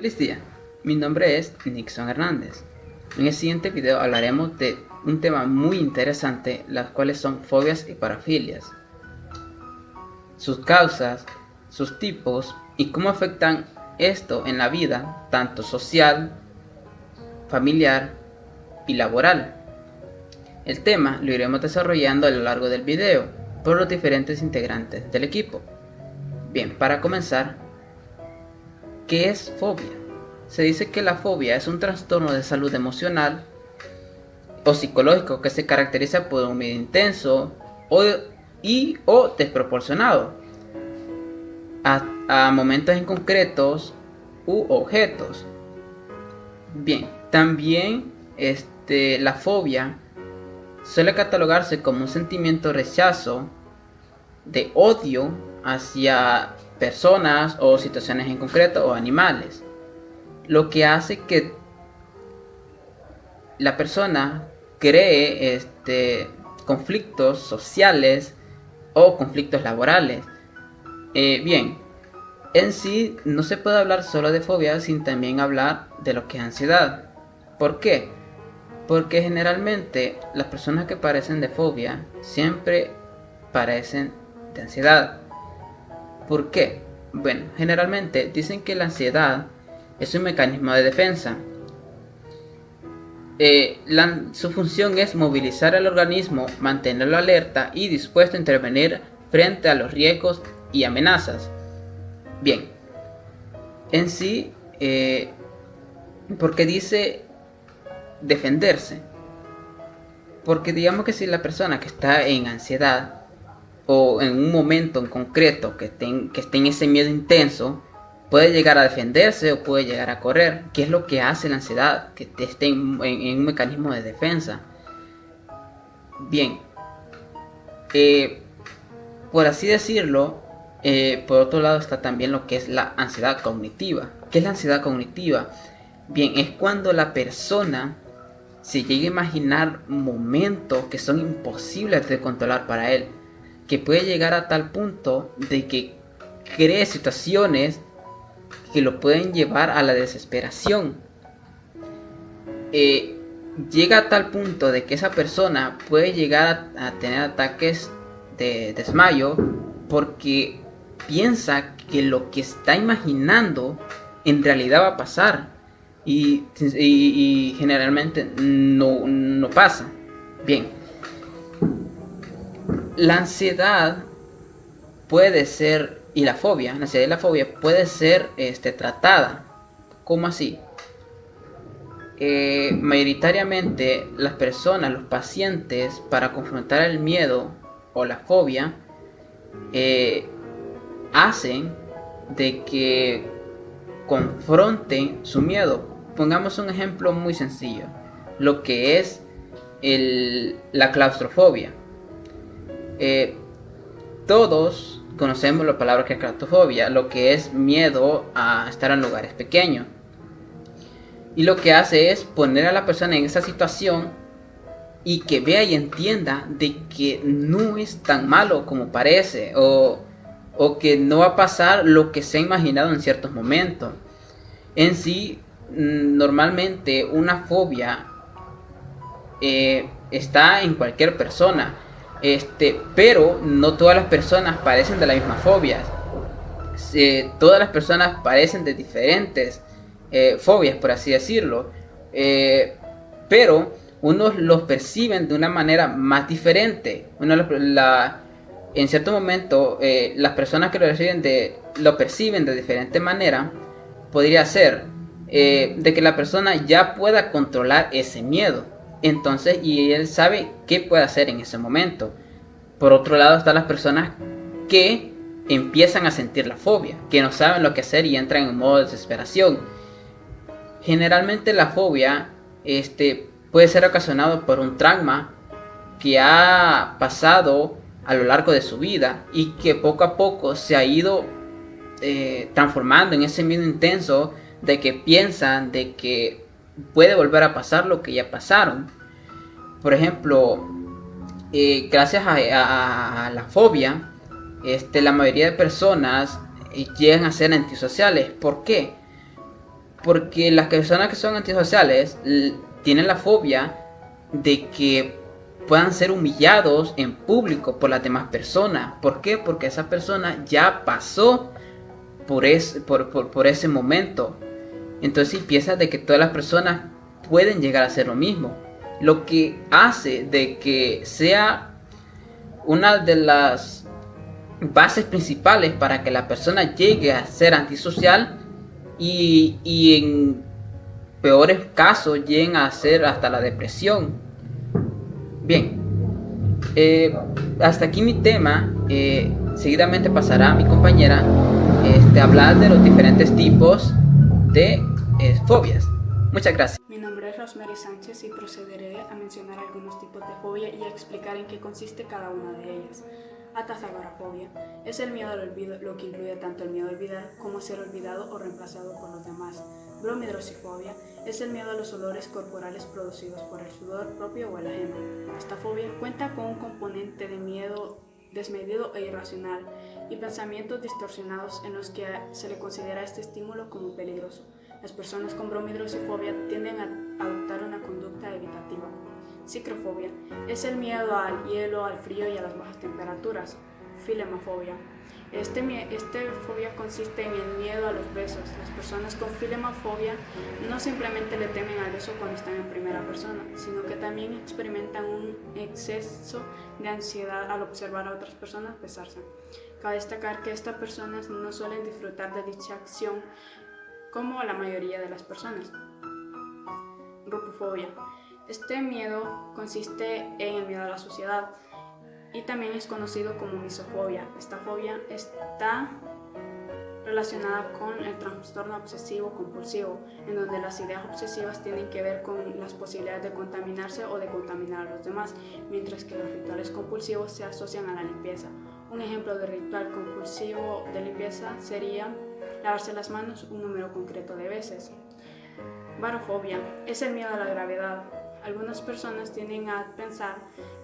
Feliz día, mi nombre es Nixon Hernández. En el siguiente video hablaremos de un tema muy interesante, las cuales son fobias y parafilias, sus causas, sus tipos y cómo afectan esto en la vida, tanto social, familiar y laboral. El tema lo iremos desarrollando a lo largo del video por los diferentes integrantes del equipo. Bien, para comenzar, ¿qué es fobia? Se dice que la fobia es un trastorno de salud emocional o psicológico que se caracteriza por un miedo intenso o desproporcionado a momentos en concretos u objetos. Bien, también la fobia suele catalogarse como un sentimiento de rechazo, de odio hacia personas o situaciones en concreto o animales, lo que hace que la persona cree conflictos sociales o conflictos laborales. Bien, en sí no se puede hablar solo de fobia sin también hablar de lo que es ansiedad. ¿Por qué? Porque generalmente las personas que padecen de fobia siempre padecen de ansiedad. ¿Por qué? Bueno, generalmente dicen que la ansiedad es un mecanismo de defensa. Su función es movilizar al organismo, mantenerlo alerta y dispuesto a intervenir frente a los riesgos y amenazas. Bien, en sí, porque dice defenderse, porque digamos que si la persona que está en ansiedad o en un momento en concreto que esté en ese miedo intenso, puede llegar a defenderse o puede llegar a correr. ¿Qué es lo que hace la ansiedad? Que esté en un mecanismo de defensa. Bien, por así decirlo, por otro lado está también lo que es la ansiedad cognitiva. ¿Qué es la ansiedad cognitiva? Bien, es cuando la persona se llega a imaginar momentos que son imposibles de controlar para él, que puede llegar a tal punto de que cree situaciones que lo pueden llevar a la desesperación. Llega a tal punto de que esa persona puede llegar a tener ataques de desmayo porque piensa que lo que está imaginando en realidad va a pasar y generalmente no pasa. Bien, la ansiedad puede ser, y la fobia, la ansiedad y la fobia puede ser tratada. ¿Cómo así? Mayoritariamente las personas, los pacientes, para confrontar el miedo o la fobia, hacen de que confronten su miedo. Pongamos un ejemplo muy sencillo, lo que es la claustrofobia. Todos conocemos la palabra que es claustrofobia, lo que es miedo a estar en lugares pequeños. Y lo que hace es poner a la persona en esa situación y que vea y entienda de que no es tan malo como parece, o que no va a pasar lo que se ha imaginado en ciertos momentos. En sí, normalmente una fobia está en cualquier persona, pero no todas las personas padecen de la misma fobia. Todas las personas padecen de diferentes fobias, por así decirlo, pero unos los perciben de una manera más diferente. En cierto momento, las personas que lo perciben de diferente manera, podría ser de que la persona ya pueda controlar ese miedo. Entonces, y él sabe qué puede hacer en ese momento. Por otro lado están las personas que empiezan a sentir la fobia, que no saben lo que hacer y entran en modo de desesperación. Generalmente la fobia puede ser ocasionado por un trauma que ha pasado a lo largo de su vida y que poco a poco se ha ido transformando en ese miedo intenso de que piensan de que puede volver a pasar lo que ya pasaron. Por ejemplo, gracias a la fobia, la mayoría de personas llegan a ser antisociales. ¿Por qué? Porque las personas que son antisociales tienen la fobia de que puedan ser humillados en público por las demás personas. ¿Por qué? Porque esa persona ya pasó por ese momento. Entonces piensas de que todas las personas pueden llegar a hacer lo mismo. Lo que hace de que sea una de las bases principales para que la persona llegue a ser antisocial y en peores casos lleguen a ser hasta la depresión. Bien, hasta aquí mi tema. Seguidamente pasará a mi compañera a hablar de los diferentes tipos de fobias. Muchas gracias. Mi nombre es Rosemary Sánchez y procederé a mencionar algunos tipos de fobia y a explicar en qué consiste cada una de ellas. Atazagorafobia es el miedo al olvido, lo que incluye tanto el miedo a olvidar como a ser olvidado o reemplazado por los demás. Bromidrosifobia es el miedo a los olores corporales producidos por el sudor propio o el ajeno. Esta fobia cuenta con un componente de miedo desmedido e irracional y pensamientos distorsionados en los que se le considera este estímulo como peligroso. Las personas con bromidrosifobia tienden a adoptar una conducta evitativa. Cicrofobia es el miedo al hielo, al frío y a las bajas temperaturas. Filemafobia. Esta fobia consiste en el miedo a los besos. Las personas con filemafobia no simplemente le temen al beso cuando están en primera persona, sino que también experimentan un exceso de ansiedad al observar a otras personas besarse. Cabe destacar que estas personas no suelen disfrutar de dicha acción como la mayoría de las personas. Rupofobia. Este miedo consiste en el miedo a la sociedad y también es conocido como misofobia. Esta fobia está relacionada con el trastorno obsesivo compulsivo, en donde las ideas obsesivas tienen que ver con las posibilidades de contaminarse o de contaminar a los demás, mientras que los rituales compulsivos se asocian a la limpieza. Un ejemplo de ritual compulsivo de limpieza sería lavarse las manos un número concreto de veces. Barofobia es el miedo a la gravedad. Algunas personas tienden a pensar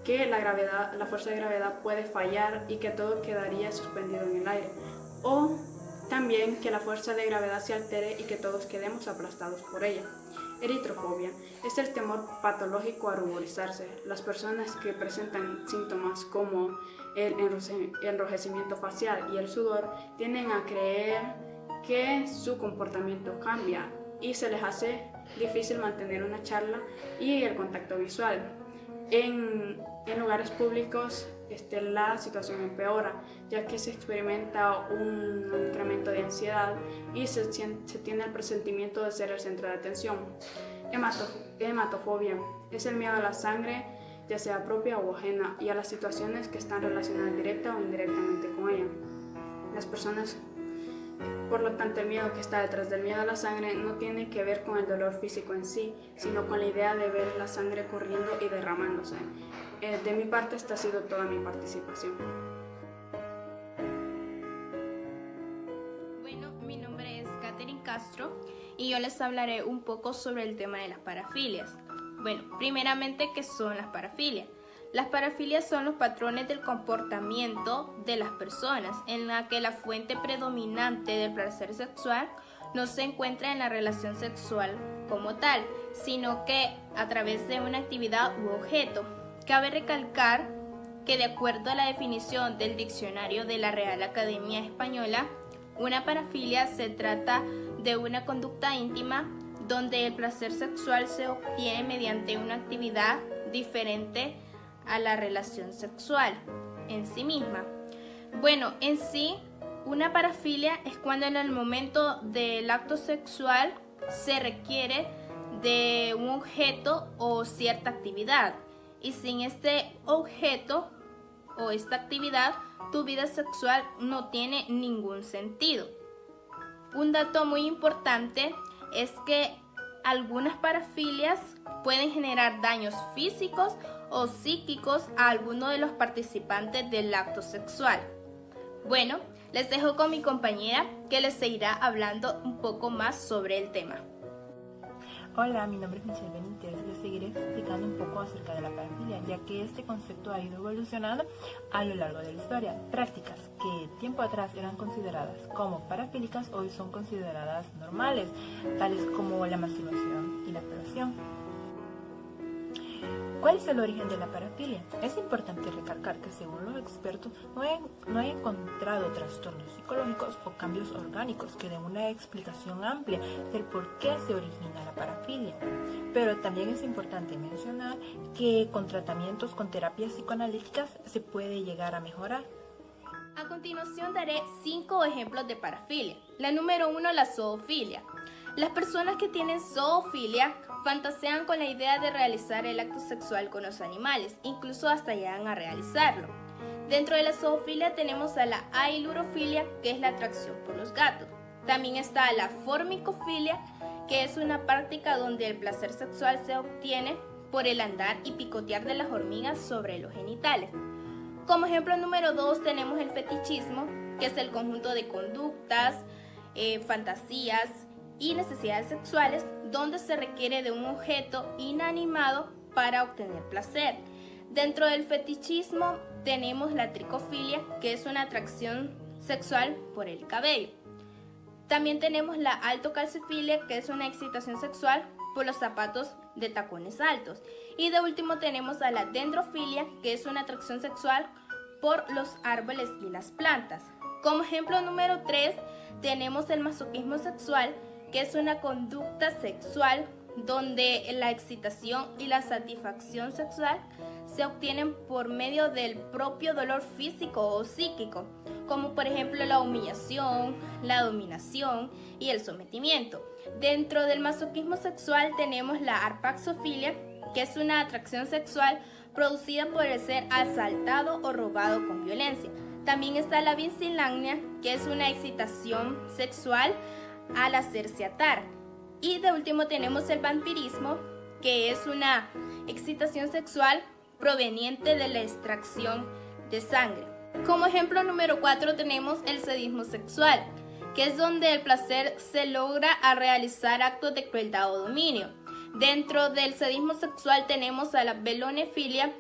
que la fuerza de gravedad puede fallar y que todo quedaría suspendido en el aire, o también que la fuerza de gravedad se altere y que todos quedemos aplastados por ella. Eritrofobia es el temor patológico a ruborizarse. Las personas que presentan síntomas como el enrojecimiento facial y el sudor tienden a creer que su comportamiento cambia y se les hace difícil mantener una charla y el contacto visual. En lugares públicos la situación empeora, ya que se experimenta un incremento de ansiedad y se tiene el presentimiento de ser el centro de atención. Hematofobia es el miedo a la sangre, ya sea propia o ajena, y a las situaciones que están relacionadas directa o indirectamente con ella. Las personas, por lo tanto, el miedo que está detrás del miedo a la sangre no tiene que ver con el dolor físico en sí, sino con la idea de ver la sangre corriendo y derramándose. De mi parte, esta ha sido toda mi participación. Bueno, mi nombre es Katherine Castro y yo les hablaré un poco sobre el tema de las parafilias. Bueno, primeramente, ¿qué son las parafilias? Las parafilias son los patrones del comportamiento de las personas en la que la fuente predominante del placer sexual no se encuentra en la relación sexual como tal, sino que a través de una actividad u objeto. Cabe recalcar que de acuerdo a la definición del diccionario de la Real Academia Española, una parafilia se trata de una conducta íntima donde el placer sexual se obtiene mediante una actividad diferente a la relación sexual en sí misma. Bueno, en sí, una parafilia es cuando en el momento del acto sexual se requiere de un objeto o cierta actividad, y sin este objeto o esta actividad, tu vida sexual no tiene ningún sentido. Un dato muy importante es que algunas parafilias pueden generar daños físicos o psíquicos a alguno de los participantes del acto sexual. Bueno, les dejo con mi compañera que les seguirá hablando un poco más sobre el tema. Hola, mi nombre es Michelle Benítez. Les seguiré explicando un poco acerca de la parafilia, ya que este concepto ha ido evolucionando a lo largo de la historia. Prácticas que tiempo atrás eran consideradas como parafílicas hoy son consideradas normales, tales como la masturbación y la felación. ¿Cuál es el origen de la parafilia? Es importante recalcar que según los expertos no hay encontrado trastornos psicológicos o cambios orgánicos que den una explicación amplia del por qué se origina la parafilia. Pero también es importante mencionar que con tratamientos con terapias psicoanalíticas se puede llegar a mejorar. A continuación daré 5 ejemplos de parafilia. La número 1, la zoofilia. Las personas que tienen zoofilia fantasean con la idea de realizar el acto sexual con los animales, incluso hasta llegan a realizarlo. Dentro de la zoofilia tenemos a la ailurofilia, que es la atracción por los gatos. También está la formicofilia, que es una práctica donde el placer sexual se obtiene por el andar y picotear de las hormigas sobre los genitales. Como ejemplo número 2 tenemos el fetichismo, que es el conjunto de conductas, fantasías y necesidades sexuales donde se requiere de un objeto inanimado para obtener placer. Dentro del fetichismo tenemos la tricofilia, que es una atracción sexual por el cabello. También tenemos la altocalcifilia, que es una excitación sexual por los zapatos de tacones altos. Y de último tenemos a la dendrofilia, que es una atracción sexual por los árboles y las plantas. Como ejemplo número 3 tenemos el masoquismo sexual, que es una conducta sexual donde la excitación y la satisfacción sexual se obtienen por medio del propio dolor físico o psíquico, como por ejemplo la humillación, la dominación y el sometimiento. Dentro del masoquismo sexual tenemos la arpaxofilia, que es una atracción sexual producida por el ser asaltado o robado con violencia. También está la vincilagnia, que es una excitación sexual al hacerse atar. Y de último tenemos el vampirismo, que es una excitación sexual proveniente de la extracción de sangre. Como ejemplo número 4 tenemos el sadismo sexual, que es donde el placer se logra al realizar actos de crueldad o dominio. Dentro del sadismo sexual tenemos a la velonefilia,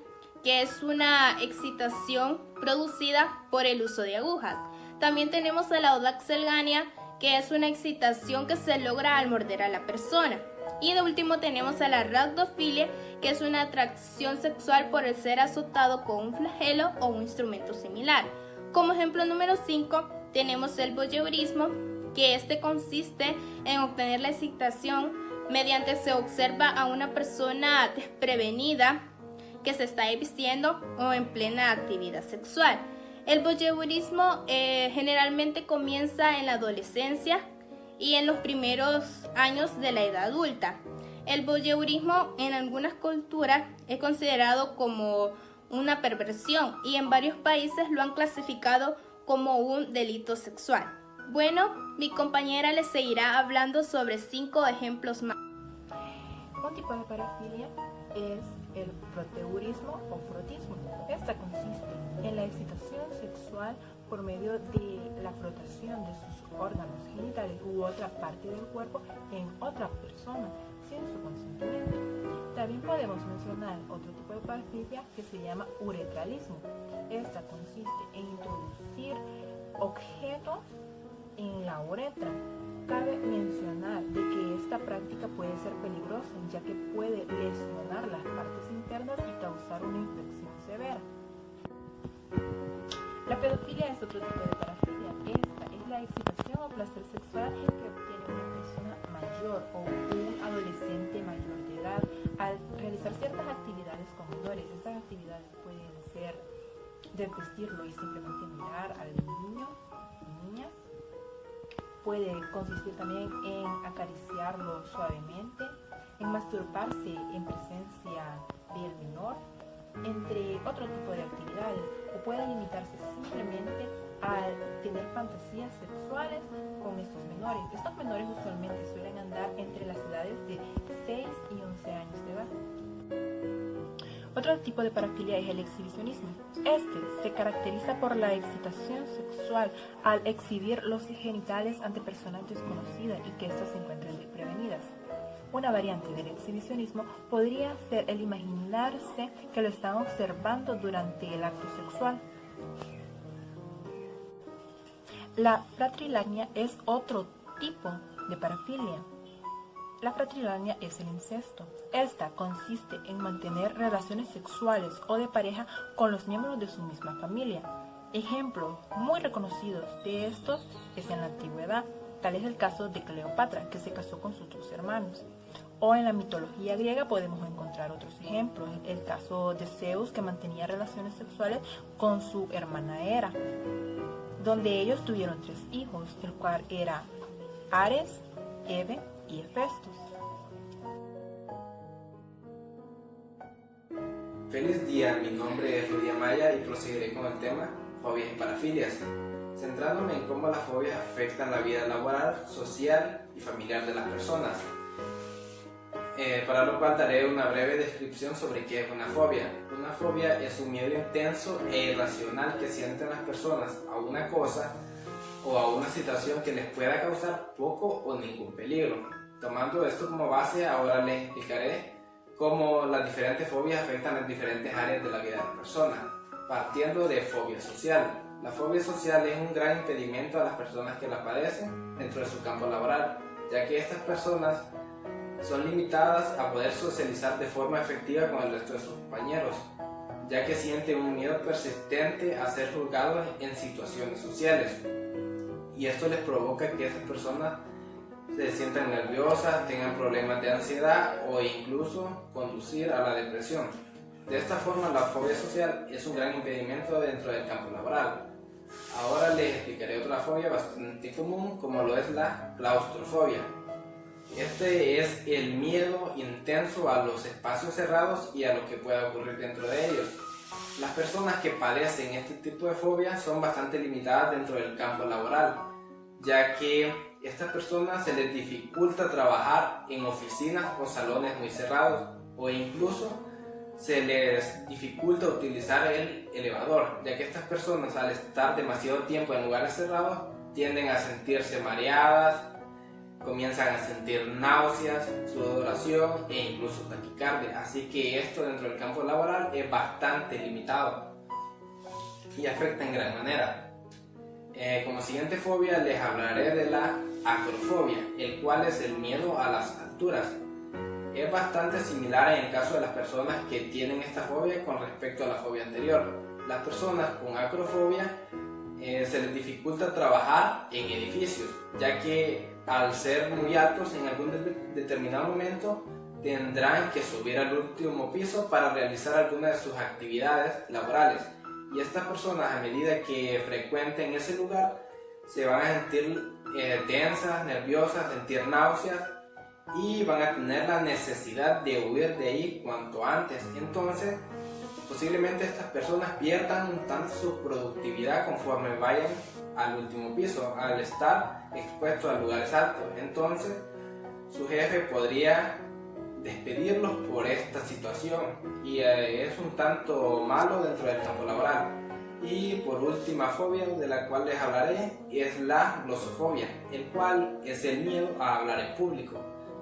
que es una excitación producida por el uso de agujas. También tenemos a la odaxelgania, que es una excitación que se logra al morder a la persona. Y de último tenemos a la ragdofilia, que es una atracción sexual por el ser azotado con un flagelo o un instrumento similar. Como ejemplo número 5 tenemos el voyeurismo, que este consiste en obtener la excitación mediante se observa a una persona desprevenida que se está vistiendo o en plena actividad sexual. El voyeurismo generalmente comienza en la adolescencia y en los primeros años de la edad adulta. El voyeurismo en algunas culturas es considerado como una perversión y en varios países lo han clasificado como un delito sexual. Bueno, mi compañera les seguirá hablando sobre 5 ejemplos más. Un tipo de parafilia es el proteurismo o frotismo. Esta consiste en la excitación sexual por medio de la frotación de sus órganos genitales u otra parte del cuerpo en otra persona sin su consentimiento. También podemos mencionar otro tipo de parafilia que se llama uretralismo. Esta consiste en introducir objetos en la uretra. Cabe mencionar de que esta práctica puede ser peligrosa, ya que puede lesionar las partes internas y causar una infección severa. La pedofilia es otro tipo de parafilia. Esta es la excitación o placer sexual que obtiene una persona mayor o un adolescente mayor de edad al realizar ciertas actividades con menores. Estas actividades pueden ser desvestirlo y simplemente mirar al niño o niña. Puede consistir también en acariciarlo suavemente, en masturbarse en presencia del menor, entre otro tipo de actividades, o puede limitarse simplemente a tener fantasías sexuales con estos menores. Estos menores usualmente suelen andar entre las edades de 6 y 11 años de edad. Otro tipo de parafilia es el exhibicionismo. Este se caracteriza por la excitación sexual al exhibir los genitales ante personas desconocidas y que éstas se encuentren desprevenidas. Una variante del exhibicionismo podría ser el imaginarse que lo están observando durante el acto sexual. La fratrilagnia es otro tipo de parafilia. La fratrilagnia es el incesto. Esta consiste en mantener relaciones sexuales o de pareja con los miembros de su misma familia. Ejemplos muy reconocidos de estos es en la antigüedad. Tal es el caso de Cleopatra, que se casó con sus 2 hermanos. O en la mitología griega podemos encontrar otros ejemplos. El caso de Zeus, que mantenía relaciones sexuales con su hermana Hera, donde ellos tuvieron 3 hijos, el cual era Ares, Hebe y Hefestos. Feliz día, mi nombre es Rudy Amaya y proseguiré con el tema fobias y parafilias, centrándome en cómo las fobias afectan la vida laboral, social y familiar de las personas. Para lo cual daré una breve descripción sobre qué es una fobia. Una fobia es un miedo intenso e irracional que sienten las personas a una cosa o a una situación que les pueda causar poco o ningún peligro. Tomando esto como base, ahora les explicaré cómo las diferentes fobias afectan las diferentes áreas de la vida de la persona. Partiendo de fobia social. La fobia social es un gran impedimento a las personas que la padecen dentro de su campo laboral, ya que estas personas son limitadas a poder socializar de forma efectiva con el resto de sus compañeros, ya que sienten un miedo persistente a ser juzgados en situaciones sociales. Y esto les provoca que esas personas se sientan nerviosas, tengan problemas de ansiedad o incluso conducir a la depresión. De esta forma, la fobia social es un gran impedimento dentro del campo laboral. Ahora les explicaré otra fobia bastante común, como lo es la claustrofobia. Este es el miedo intenso a los espacios cerrados y a lo que pueda ocurrir dentro de ellos. Las personas que padecen este tipo de fobia son bastante limitadas dentro del campo laboral, ya que a estas personas se les dificulta trabajar en oficinas o salones muy cerrados, o incluso se les dificulta utilizar el elevador, ya que estas personas, al estar demasiado tiempo en lugares cerrados, tienden a sentirse mareadas, comienzan a sentir náuseas, sudoración e incluso taquicardia. Así que esto dentro del campo laboral es bastante limitado y afecta en gran manera. Como siguiente fobia les hablaré de la acrofobia, el cual es el miedo a las alturas. Es bastante similar en el caso de las personas que tienen esta fobia con respecto a la fobia anterior. Las personas con acrofobia se les dificulta trabajar en edificios, ya que al ser muy altos en algún determinado momento tendrán que subir al último piso para realizar algunas de sus actividades laborales. Y estas personas, a medida que frecuenten ese lugar, se van a sentir tensas, nerviosas, sentir náuseas y van a tener la necesidad de huir de ahí cuanto antes. Entonces, posiblemente estas personas pierdan un tanto su productividad conforme vayan al último piso, al estar expuestos a lugares altos. Entonces, su jefe podría despedirlos por esta situación y es un tanto malo dentro del campo laboral. Y por última fobia de la cual les hablaré es la glosofobia, el cual es el miedo a hablar en público.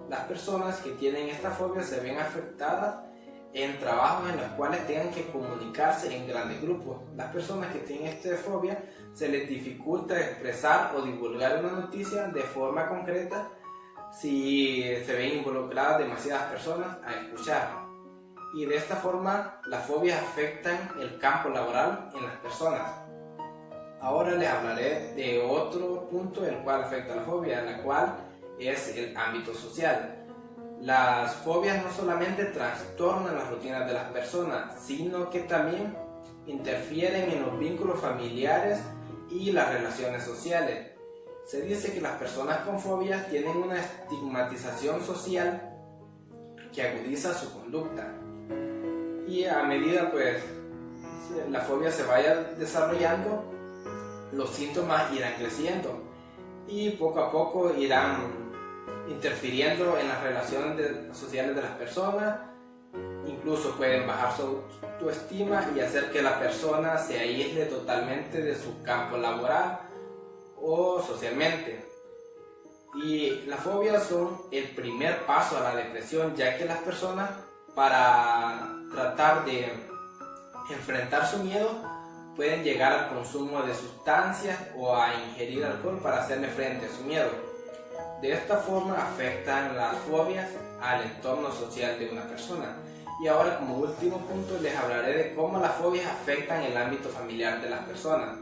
Las personas que tienen esta fobia se ven afectadas en trabajos en los cuales tengan que comunicarse en grandes grupos. Las personas que tienen esta fobia se les dificulta expresar o divulgar una noticia de forma concreta si se ven involucradas demasiadas personas a escuchar. Y de esta forma las fobias afectan el campo laboral en las personas. Ahora les hablaré de otro punto el cual afecta la fobia, la cual es el ámbito social. Las fobias no solamente trastornan las rutinas de las personas, sino que también interfieren en los vínculos familiares y las relaciones sociales. Se dice que las personas con fobias tienen una estigmatización social que agudiza su conducta. Y a medida pues la fobia se vaya desarrollando, los síntomas irán creciendo y poco a poco irán interfiriendo en las relaciones sociales de las personas. Incluso pueden bajar su autoestima y hacer que la persona se aísle totalmente de su campo laboral o socialmente. Y las fobias son el primer paso a la depresión, ya que las personas, para tratar de enfrentar su miedo, pueden llegar al consumo de sustancias o a ingerir alcohol para hacerle frente a su miedo. De esta forma afectan las fobias al entorno social de una persona. Y ahora, como último punto, les hablaré de cómo las fobias afectan el ámbito familiar de las personas.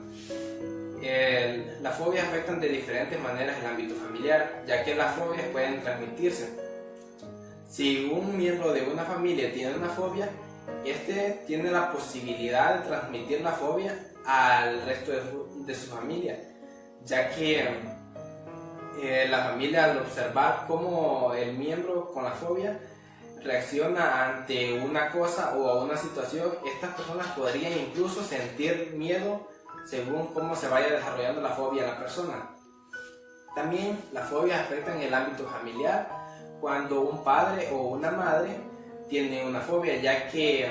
Las fobias afectan de diferentes maneras el ámbito familiar, ya que las fobias pueden transmitirse. Si un miembro de una familia tiene una fobia, este tiene la posibilidad de transmitir la fobia al resto de su familia, ya que la familia, al observar cómo el miembro con la fobia reacciona ante una cosa o a una situación, estas personas podrían incluso sentir miedo según cómo se vaya desarrollando la fobia en la persona. También las fobias afectan el ámbito familiar cuando un padre o una madre tiene una fobia, ya que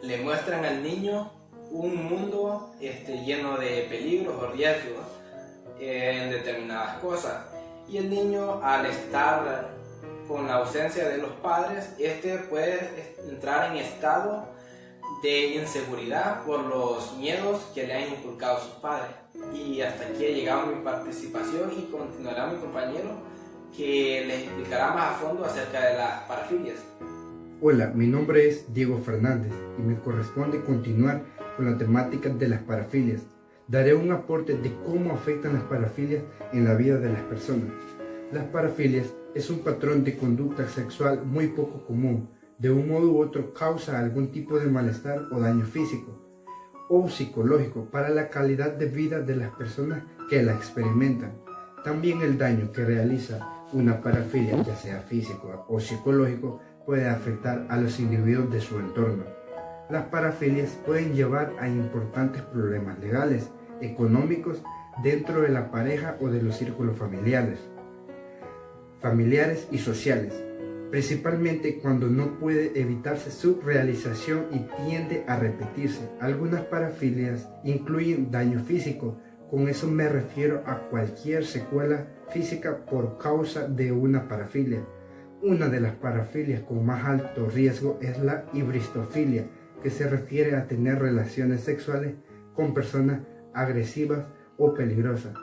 le muestran al niño un mundo lleno de peligros o riesgos en determinadas cosas, y el niño, al estar con la ausencia de los padres, puede entrar en estado de inseguridad por los miedos que le han inculcado sus padres. Y hasta aquí ha llegado mi participación, y continuará mi compañero, que les explicará más a fondo acerca de las parafilias. Hola, mi nombre es Diego Fernández y me corresponde continuar con la temática de las parafilias. Daré un aporte de cómo afectan las parafilias en la vida de las personas. Las parafilias es un patrón de conducta sexual muy poco común. De un modo u otro causa algún tipo de malestar o daño físico o psicológico para la calidad de vida de las personas que la experimentan. También el daño que realiza una parafilia, ya sea físico o psicológico, puede afectar a los individuos de su entorno. Las parafilias pueden llevar a importantes problemas legales, económicos, dentro de la pareja o de los círculos familiares y sociales, principalmente cuando no puede evitarse su realización y tiende a repetirse. Algunas parafilias incluyen daño físico. Con eso me refiero a cualquier secuela física por causa de una parafilia. Una de las parafilias con más alto riesgo es la hibristofilia, que se refiere a tener relaciones sexuales con personas agresivas o peligrosas.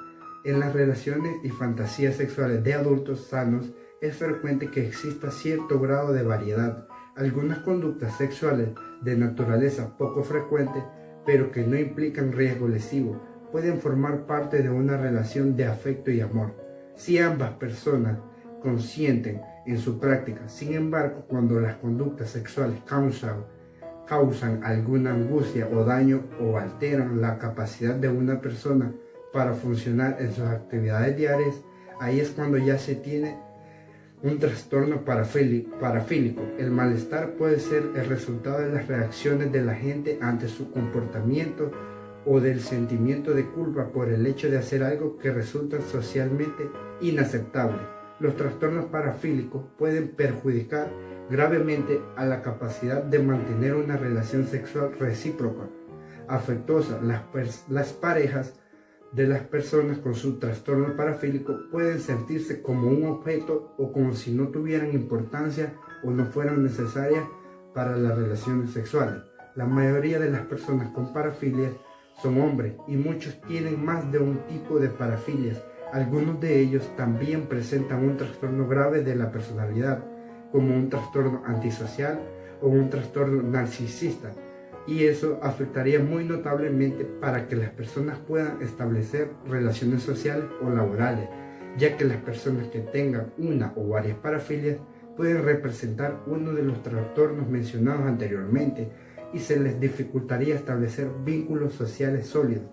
En las relaciones y fantasías sexuales de adultos sanos es frecuente que exista cierto grado de variedad. Algunas conductas sexuales de naturaleza poco frecuente, pero que no implican riesgo lesivo, pueden formar parte de una relación de afecto y amor, si ambas personas consienten en su práctica. Sin embargo, cuando las conductas sexuales causan alguna angustia o daño o alteran la capacidad de una persona para funcionar en sus actividades diarias, ahí es cuando ya se tiene un trastorno parafílico. El malestar puede ser el resultado de las reacciones de la gente ante su comportamiento o del sentimiento de culpa por el hecho de hacer algo que resulta socialmente inaceptable. Los trastornos parafílicos pueden perjudicar gravemente a la capacidad de mantener una relación sexual recíproca, afectuosa. Las parejas de las personas con su trastorno parafílico pueden sentirse como un objeto o como si no tuvieran importancia o no fueran necesarias para las relaciones sexuales. La mayoría de las personas con parafilias son hombres y muchos tienen más de un tipo de parafilias. Algunos de ellos también presentan un trastorno grave de la personalidad, como un trastorno antisocial o un trastorno narcisista, y eso afectaría muy notablemente para que las personas puedan establecer relaciones sociales o laborales, ya que las personas que tengan una o varias parafilias pueden representar uno de los trastornos mencionados anteriormente y se les dificultaría establecer vínculos sociales sólidos.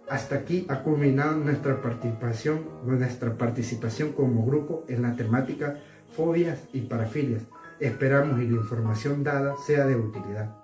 Hasta aquí ha culminado nuestra participación como grupo en la temática fobias y parafilias. Esperamos que la información dada sea de utilidad.